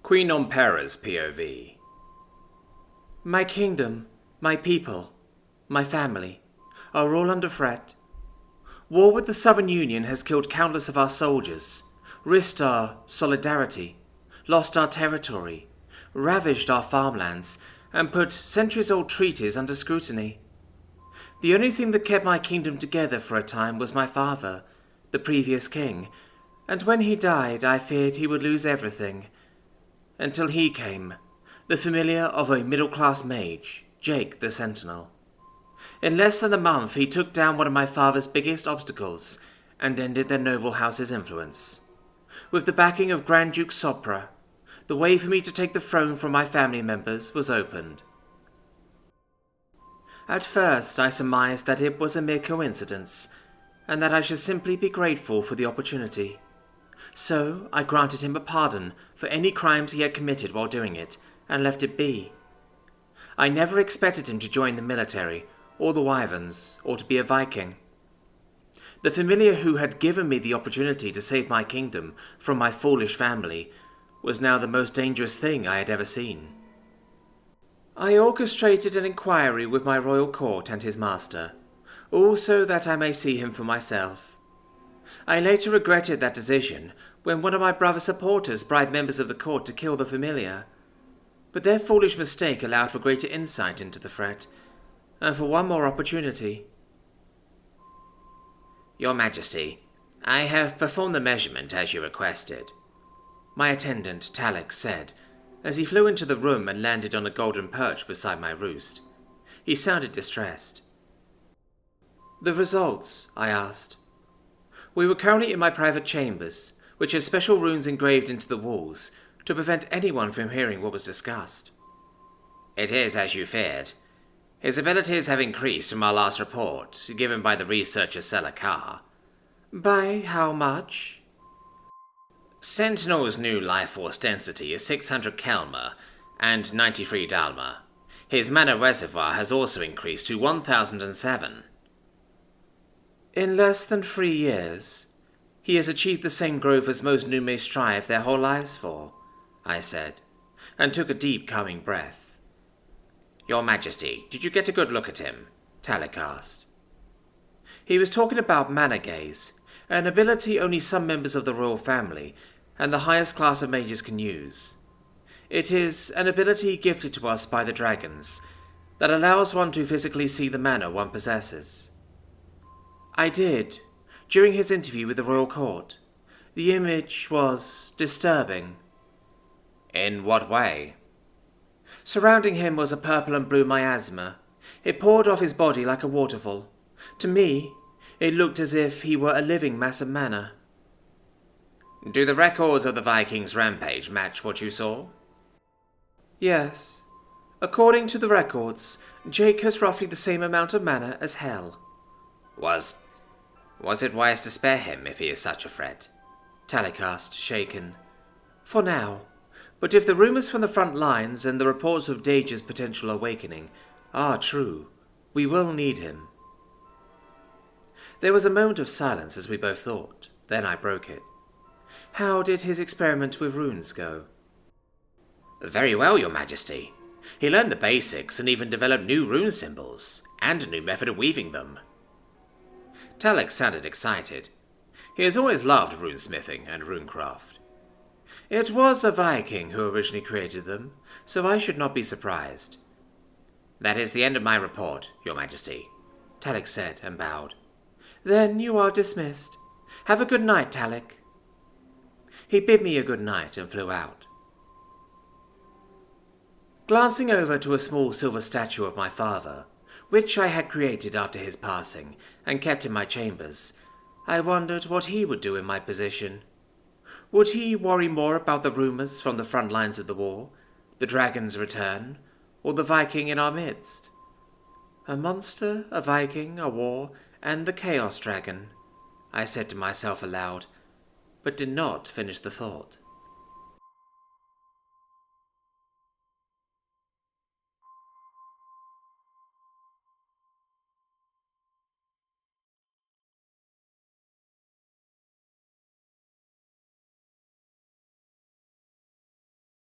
Queen Ompera's POV. My kingdom, my people, my family are all under threat. War with the Southern Union has killed countless of our soldiers, risked our solidarity, lost our territory, ravaged our farmlands, and put centuries-old treaties under scrutiny. The only thing that kept my kingdom together for a time was my father, the previous king, and when he died I feared he would lose everything. Until he came, the familiar of a middle-class mage, Jake the Sentinel. In less than a month he took down one of my father's biggest obstacles and ended their noble house's influence. With the backing of Grand Duke Sopra, the way for me to take the throne from my family members was opened. At first I surmised that it was a mere coincidence, and that I should simply be grateful for the opportunity. So I granted him a pardon for any crimes he had committed while doing it, and left it be. I never expected him to join the military, or the Wyverns, or to be a Viking. The familiar who had given me the opportunity to save my kingdom from my foolish family was now the most dangerous thing I had ever seen. I orchestrated an inquiry with my royal court and his master, also that I may see him for myself. I later regretted that decision when one of my brother's supporters bribed members of the court to kill the familiar, but their foolish mistake allowed for greater insight into the threat, and for one more opportunity. Your Majesty, I have performed the measurement as you requested, my attendant Talek said, as he flew into the room and landed on a golden perch beside my roost. He sounded distressed. The results? I asked. We were currently in my private chambers, which has special runes engraved into the walls to prevent anyone from hearing what was discussed. It is as you feared. His abilities have increased from our last report, given by the researcher Selakar. By how much? Sentinel's new life force density is 600 Kelma and 93 Dalma. His mana reservoir has also increased to 1007. In less than 3 years, he has achieved the same growth as most new may strive their whole lives for, I said, and took a deep, calming breath. Your Majesty, did you get a good look at him? Talek asked. He was talking about mana gaze, an ability only some members of the royal family and the highest class of mages can use. It is an ability gifted to us by the dragons that allows one to physically see the mana one possesses. I did, during his interview with the royal court. The image was disturbing. In what way? Surrounding him was a purple and blue miasma. It poured off his body like a waterfall. To me, it looked as if he were a living mass of mana. Do the records of the Vikings' rampage match what you saw? Yes. According to the records, Jake has roughly the same amount of mana as Hell. Was it wise to spare him if he is such a threat? Talek asked, shaken. For now. But if the rumours from the front lines and the reports of Dager's potential awakening are true, we will need him. There was a moment of silence as we both thought. Then I broke it. How did his experiment with runes go? Very well, Your Majesty. He learned the basics and even developed new rune symbols, and a new method of weaving them. Talek sounded excited. He has always loved runesmithing and runecraft. It was a Viking who originally created them, so I should not be surprised. That is the end of my report, Your Majesty, Talek said and bowed. Then you are dismissed. Have a good night, Talek. He bid me a good night and flew out. Glancing over to a small silver statue of my father, which I had created after his passing and kept in my chambers, I wondered what he would do in my position. Would he worry more about the rumours from the front lines of the war, the dragon's return, or the Viking in our midst? A monster, a Viking, a war, and the Chaos Dragon, I said to myself aloud, but did not finish the thought.